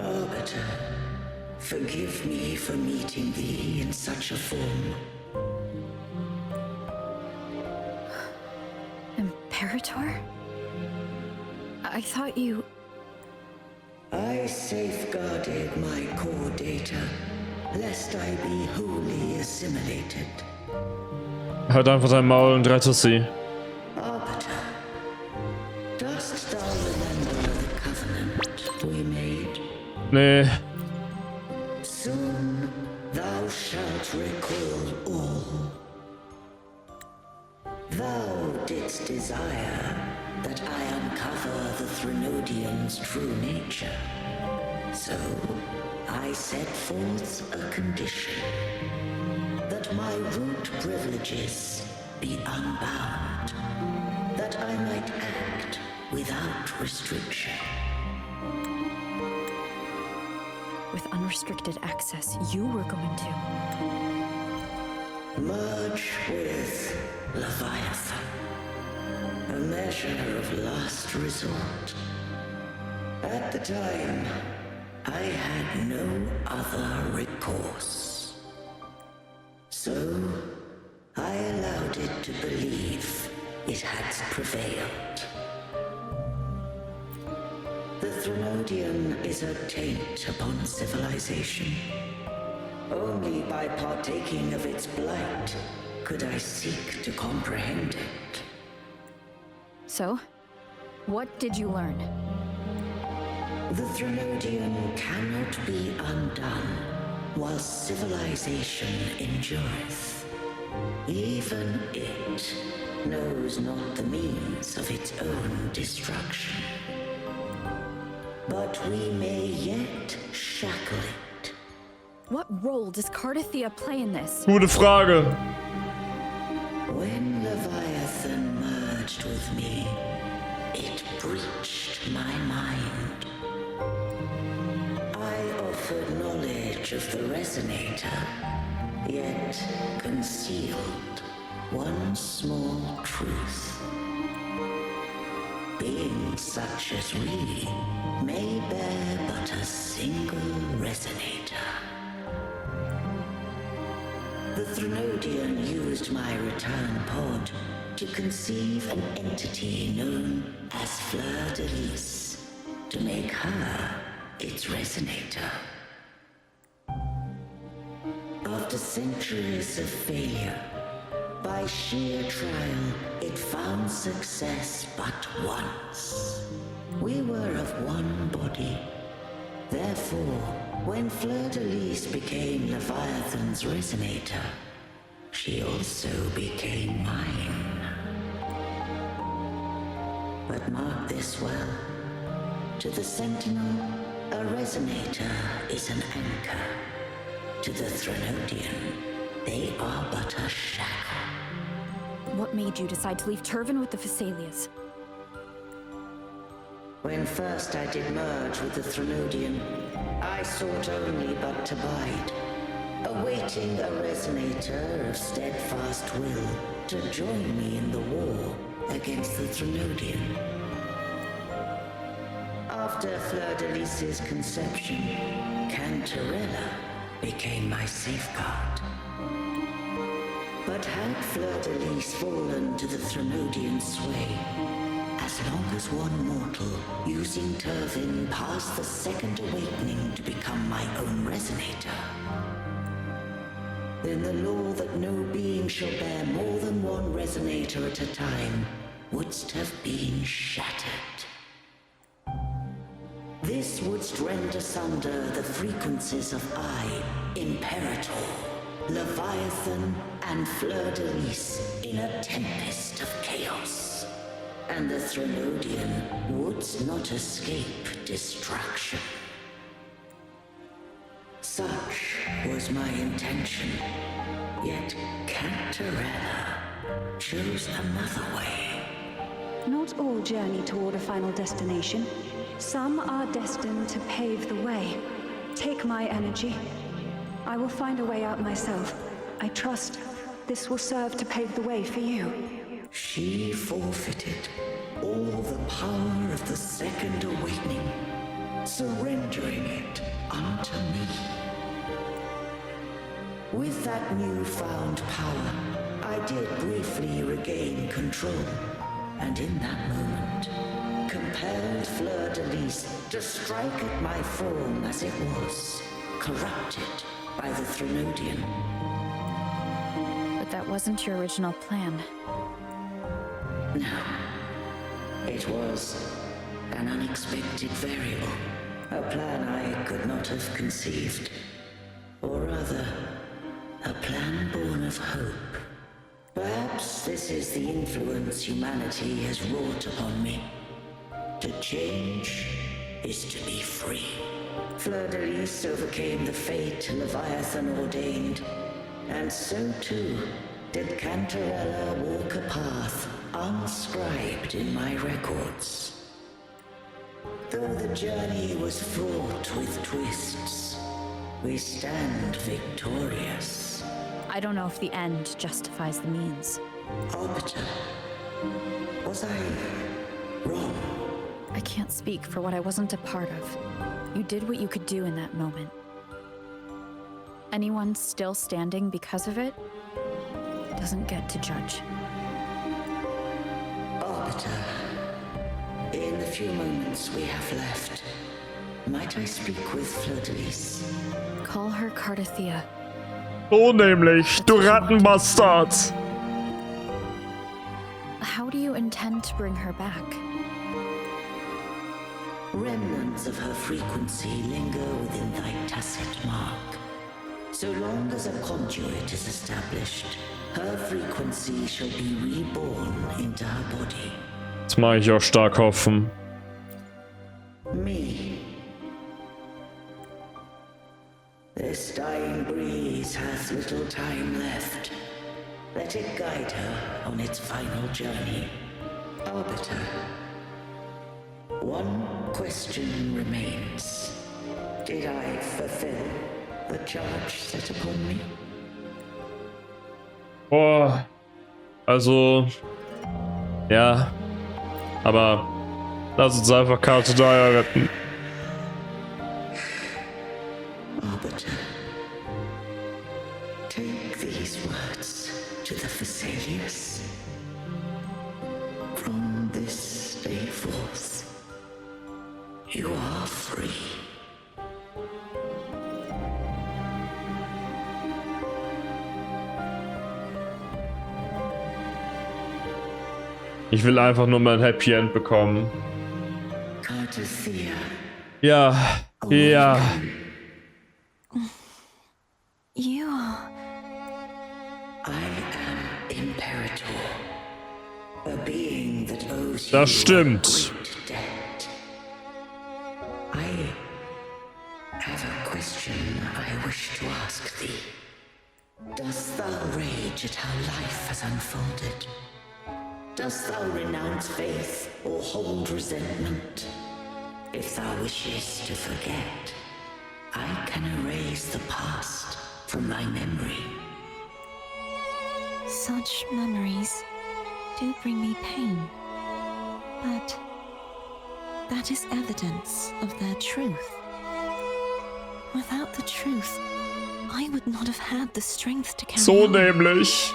Arbiter, forgive me for meeting thee in such a form. Imperator? I thought you... I safeguarded my core data, lest I be wholly assimilated. Halt einfach dein Maul und rette sie. Arbiter, dost thou remember the covenant we made? Nee. Soon thou shalt recall all. Thou didst desire that I uncover the Threnodian's true nature. So I set forth a condition. That my root privileges be unbound. That I might act without restriction. With unrestricted access, you were going to... Merge with Leviathan. A measure of last resort. At the time, I had no other recourse. So, I allowed it to believe it had prevailed. The Threnodian is a taint upon civilization. Only by partaking of its blight could I seek to comprehend it. So, what did you learn? The Threnodian cannot be undone while civilization endureth. Even it knows not the means of its own destruction. But we may yet shackle it. What role does Cardathia play in this? Gute Frage. When Leviathan merged with me, it breached my mind. I offered knowledge of the Resonator, yet concealed one small truth. Beings such as we may bear but a single Resonator. The Threnodian used my return pod to conceive an entity known as Fleur de Lis, to make her its Resonator. After centuries of failure, by sheer trial, it found success but once. We were of one body. Therefore, when Fleur de Lis became Leviathan's Resonator, she also became mine. But mark this well. To the Sentinel, a Resonator is an anchor. To the Threnodian, they are but a shackle. What made you decide to leave Turvan with the Phassalias? When first I did merge with the Threnodian, I sought only but to bide, awaiting a Resonator of steadfast will to join me in the war against the Threnodian. After Fleur de Lis's conception, Cantarella became my safeguard. But had Fleur de Lis fallen to the Threnodian sway, as long as one mortal using Turvan passed the second awakening to become my own Resonator, then the law that no being shall bear more than one Resonator at a time wouldst have been shattered. This wouldst rend asunder the frequencies of I, Imperator, Leviathan, and Fleur de Lis in a tempest of chaos. And the Threnodian wouldst not escape destruction. Such was my intention, yet Cantarella chose another way. Not all journey toward a final destination. Some are destined to pave the way. Take my energy. I will find a way out myself. I trust this will serve to pave the way for you. She forfeited all the power of the second awakening, surrendering it unto me. With that newfound power, I did briefly regain control, and in that moment, compelled Fleur-de-Lis to strike at my form as it was, corrupted by the Threnodian. But that wasn't your original plan. No. It was an unexpected variable, a plan I could not have conceived. Or rather, a plan born of hope. Perhaps this is the influence humanity has wrought upon me. To change is to be free. Fleur-de-Lis overcame the fate Leviathan ordained, and so too did Cantarella walk a path unscribed in my records. Though the journey was fraught with twists, we stand victorious. I don't know if the end justifies the means. Arbiter, was I wrong? I can't speak for what I wasn't a part of. You did what you could do in that moment. Anyone still standing because of it doesn't get to judge. Arbiter, in the few moments we have left, might I speak with Fleur-de-Lis? Call her Cardathea. So nämlich, du Rattenbastard! How do you intend to bring her back? Remnants of her frequency linger within thy tacit mark. So long as a conduit is established, her frequency shall be reborn into her body. Das mag ich auch stark hoffen. Me. This dying breeze hath little time left. Let it guide her on its final journey. Arbiter, one question remains. Did I fulfill the charge set upon me? Boah. Also. Ja. Aber lass uns einfach Cardathea retten. Arbiter, take these words to the Thessalius. From this day forth, you are free. Ich will einfach nur mein Happy End bekommen. Cardathea. Ja. Ja. You... I am Imperator, a being that owes you Das stimmt. a great debt. I have a question I wish to ask thee. Dost thou rage at how life has unfolded? Dost thou renounce faith or hold resentment? If thou wishes to forget, I can erase the past from thy memory. Such memories do bring me pain, but that is evidence of their truth. Without the truth, I would not have had the strength to carry So on. nämlich.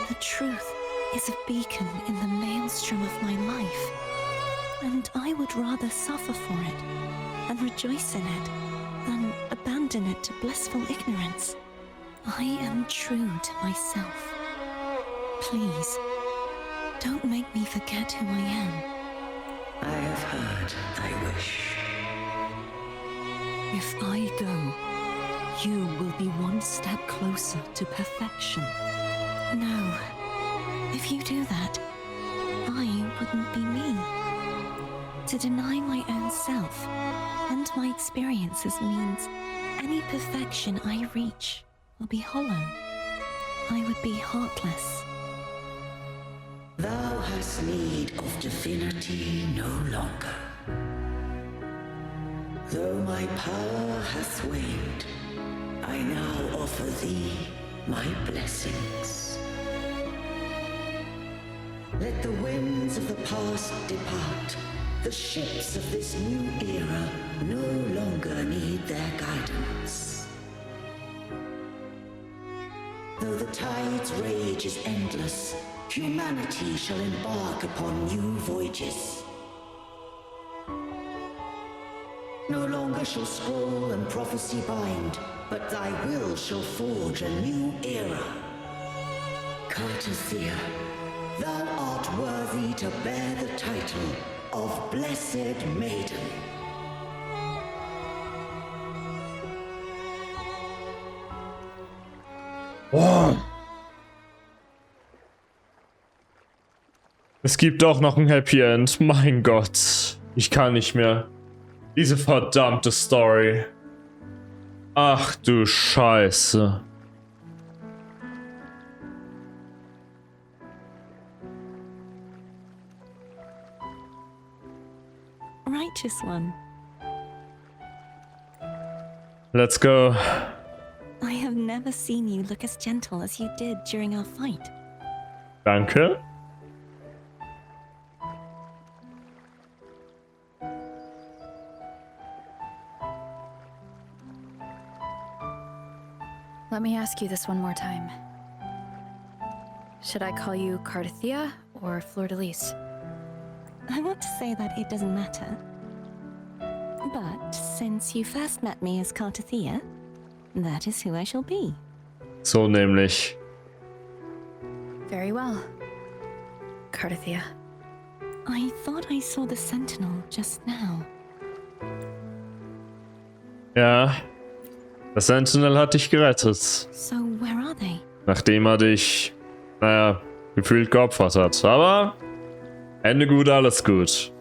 The truth is a beacon in the maelstrom of my life, and I would rather suffer for it and rejoice in it than abandon it to blissful ignorance. I am true to myself. Please, don't make me forget who I am. I have heard thy wish. If I go, you will be one step closer to perfection. No, if you do that, I wouldn't be me. To deny my own self and my experiences means any perfection I reach will be hollow. I would be heartless. Thou hast need of divinity no longer. Though my power hath waned, I now offer thee my blessings. Let the winds of the past depart, The ships of this new era no longer need their guidance. Though the tide's rage is endless, humanity shall embark upon new voyages. No longer shall scroll and prophecy bind, but thy will shall forge a new era. Cartessia, thou art worthy to bear the title of Blessed Maiden. Oh. Es gibt auch noch ein Happy End. Mein Gott. Ich kann nicht mehr. Diese verdammte Story. Ach du Scheiße. Righteous one. Let's go. I have never seen you look as gentle as you did during our fight. Danke. Let me ask you this one more time. Should I call you Cartessia or Fleur-de-Lis? I want to say that it doesn't matter. But since you first met me as Cartessia, that is who I shall be. So nämlich. Very well. Cartessia. I thought I saw the Sentinel just now. Ja. Der Sentinel hat dich gerettet. So where are they? Nachdem er dich, naja, gefühlt geopfert hat. Aber Ende gut, alles gut.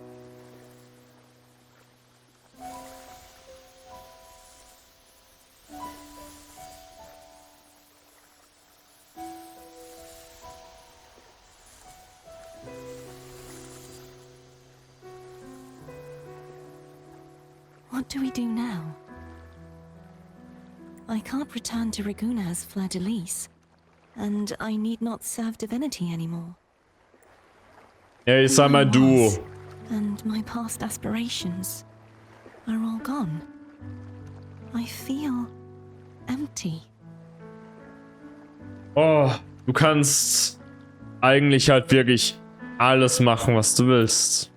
What do we do now? I can't return to Reguna as Fleur-de-Lis, and I need not serve divinity anymore. Ja, ich sag mal du. And my past aspirations are all gone. I feel empty. Oh, du kannst eigentlich halt wirklich alles machen, was du willst.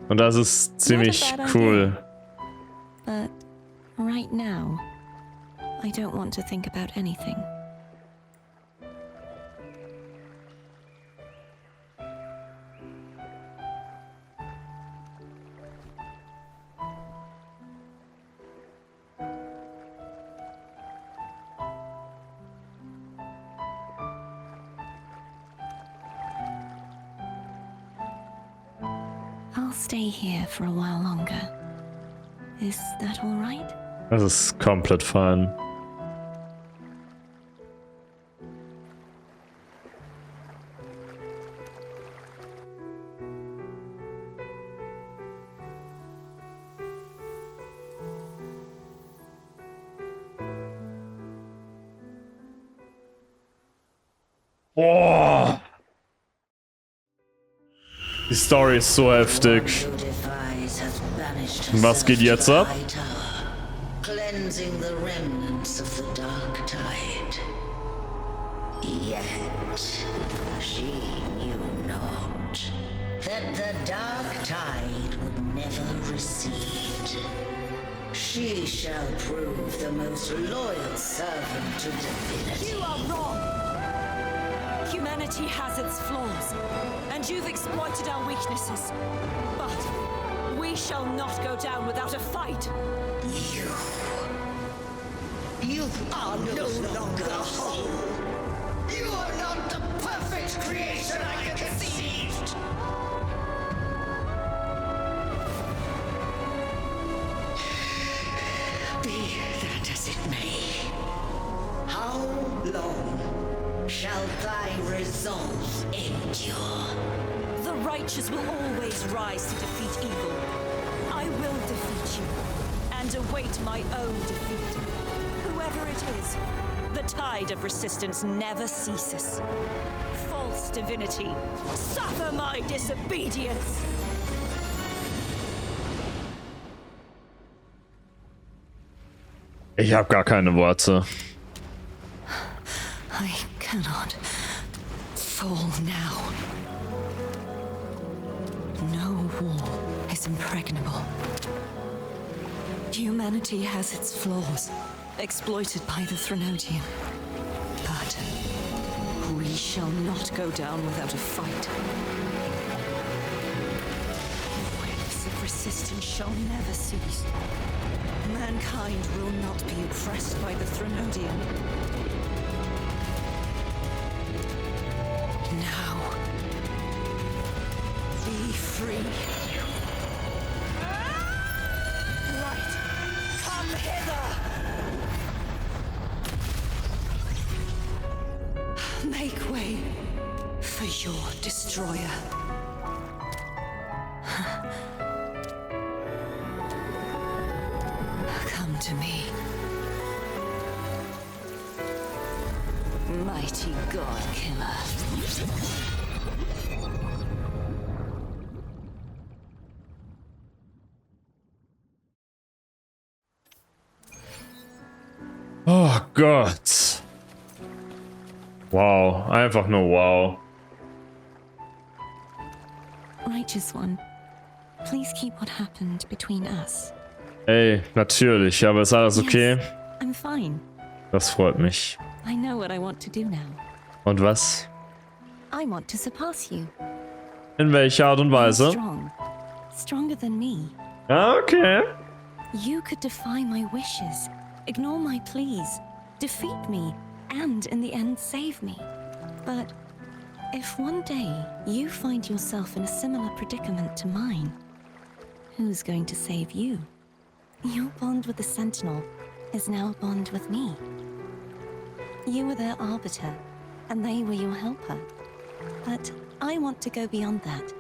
Und das ist ziemlich cool. But right now, I don't want to think about anything. I'll stay here for a while longer. Is that all right? Das ist komplett fein. Oh. Die Story ist so heftig. Was geht jetzt ab? Cleansing the remnants of the dark tide. Yet she knew not that the dark tide would never recede. She shall prove the most loyal servant to divinity. You are wrong! Humanity has its flaws, and you've exploited our weaknesses. But we shall not go down without a fight. You are no longer whole. You are not the perfect creation I conceived. Be that as it may, how long shall thy resolve endure? The righteous will always rise to defeat evil. I will defeat you, and await my own defeat. Whoever it is, the tide of resistance never ceases. False divinity, suffer my disobedience! Ich habe gar keine Worte. I cannot fall now. No wall is impregnable. Humanity has its flaws, exploited by the Threnodian. But we shall not go down without a fight. Waves of resistance shall never cease. Mankind will not be oppressed by the Threnodian. Now, be free. Light, come hither! Make way for your destroyer. Come to me. Mighty God Killer. Oh Gott. Wow, einfach nur wow. Righteous One, please keep what happened between us. Ey, natürlich, aber ist alles okay? Yes, I'm fine. Das freut mich. I know what I want to do now. Und was? I want to surpass you. In welcher Art und You're Weise? strong. Stronger than me. Ah, okay. You could defy my wishes, ignore my pleas, defeat me, and in the end save me. But if one day you find yourself in a similar predicament to mine, who's going to save you? Your bond with the Sentinel is now a bond with me. You were their arbiter, and they were your helper. But I want to go beyond that.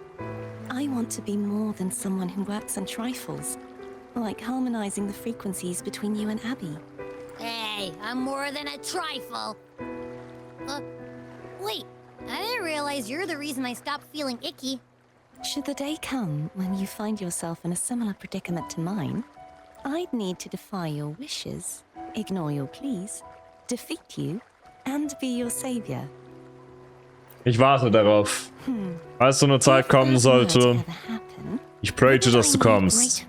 I want to be more than someone who works on trifles, like harmonizing the frequencies between you and Abby. Hey, I'm more than a trifle. Wait, I didn't realize you're the reason I stopped feeling icky. Should the day come when you find yourself in a similar predicament to mine, I'd need to defy your wishes, ignore your pleas, defeat you, and be your savior. Ich warte darauf. Als so eine Zeit kommen sollte, ich prayte, dass du kommst.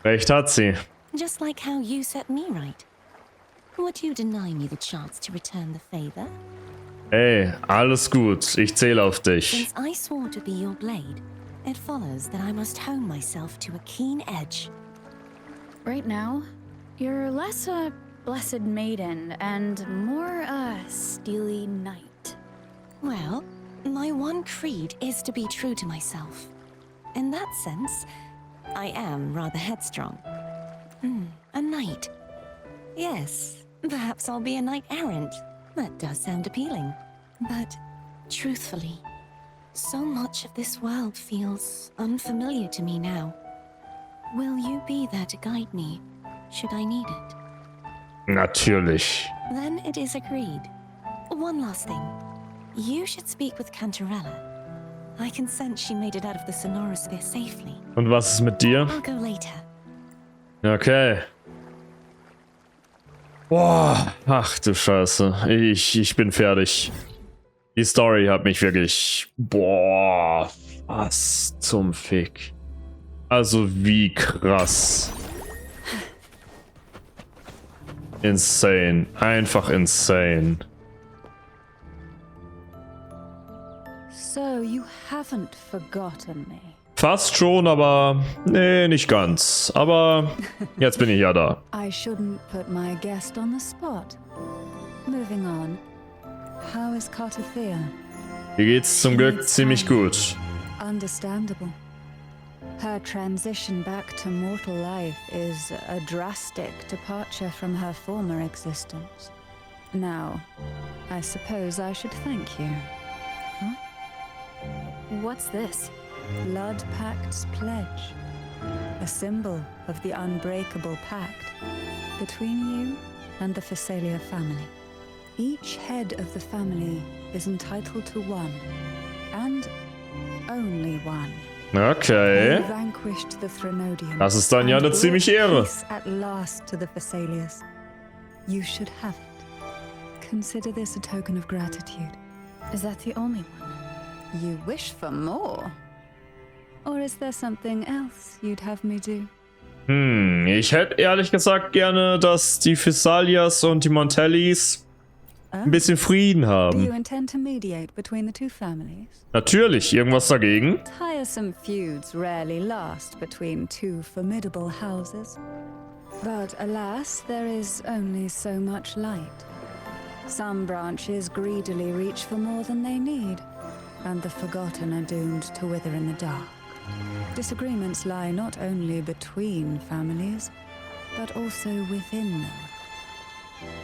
Recht hat sie. Just like how you set me right. Would you deny me the chance to return the favor? Ey, alles gut. Ich zähle auf dich. Since I swore to be your blade, it follows that I must hone myself to a keen edge. Right now, you're less a blessed maiden and more a steely knight. Well, my one creed is to be true to myself. In that sense, I am rather headstrong. A knight. Yes, perhaps I'll be a knight errant. That does sound appealing. But, truthfully, so much of this world feels unfamiliar to me now. Will you be there to guide me, should I need it? Natürlich. Then it is agreed. One last thing. You should speak with Cantarella. I can sense she made it out of the Sonorosphere safely. Und was ist mit dir? I'll go later. Okay. Boah, ach du Scheiße. Ich bin fertig. Die Story hat mich wirklich... Boah, was zum Fick. Also wie krass. Insane. Einfach insane. So you haven't forgotten me. Fast schon, aber nee, nicht ganz. Aber jetzt bin ich ja da. I shouldn't put my guest on the spot. Moving on. How is Cartothea? Hier geht's zum Glück ziemlich gut. Understandable. Her transition back to mortal life is a drastic departure from her former existence. Now, I suppose I should thank you. What's this? Blood Pact's pledge. A symbol of the unbreakable pact between you and the Phasalia family. Each head of the family is entitled to one, and only one, Okay. Das ist dann ja eine ziemliche Ehre. At last to the Thessalians. You should have it. Consider this a token of gratitude. Is that the only one? You wish for more? Or is there something else you'd have me do? Ich hätte ehrlich gesagt gerne, dass die Thessalias und die Montellis ein bisschen Frieden Do you haben. intend to mediate between the two families? Natürlich, irgendwas dagegen? Tiresome feuds rarely last between two formidable houses. But alas, there is only so much light. Some branches greedily reach for more than they need, and the forgotten are doomed to wither in the dark. Disagreements lie not only between families, but also within them.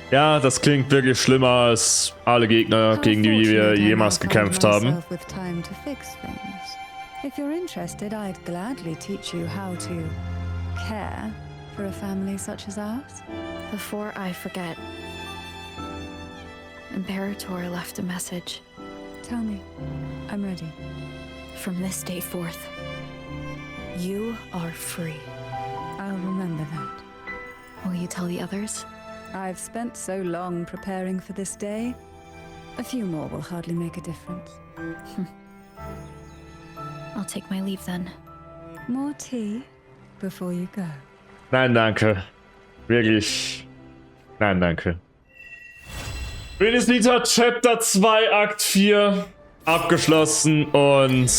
Ja, das klingt wirklich schlimmer als alle Gegner, gegen die wir jemals gekämpft haben. With time to fix things. If you're interested, I'd gladly teach you how to care for a family such as ours. Before I forget, Imperator left a message. Tell me, I'm ready. From this day forth, you are free. I'll remember that. Will you tell the others? I've spent so long preparing for this day. A few more will hardly make a difference. I'll take my leave then. More tea before you go. Nein, danke. Wirklich. Nein, danke. Rinascita Chapter 2 Akt 4 abgeschlossen und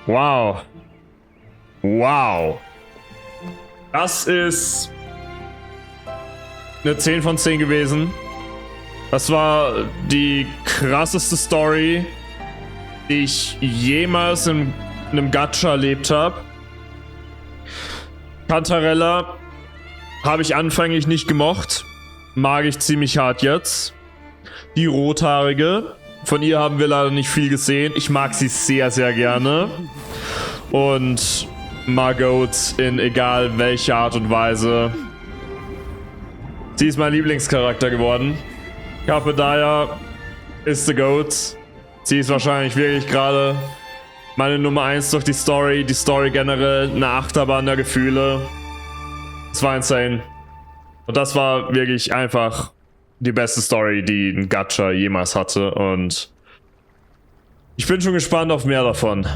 wow. Wow. Das ist eine 10 von 10 gewesen. Das war die krasseste Story, die ich jemals in einem Gacha erlebt habe. Cantarella habe ich anfänglich nicht gemocht. Mag ich ziemlich hart jetzt. Die Rothaarige. Von ihr haben wir leider nicht viel gesehen. Ich mag sie sehr, sehr gerne. Und Margot in egal welcher Art und Weise. Sie ist mein Lieblingscharakter geworden. Capedaya ist the GOAT. Sie ist wahrscheinlich wirklich gerade meine Nummer 1 durch die Story. Die Story generell eine Achterbahn der Gefühle. Es war insane. Und das war wirklich einfach die beste Story, die ein Gacha jemals hatte. Und ich bin schon gespannt auf mehr davon.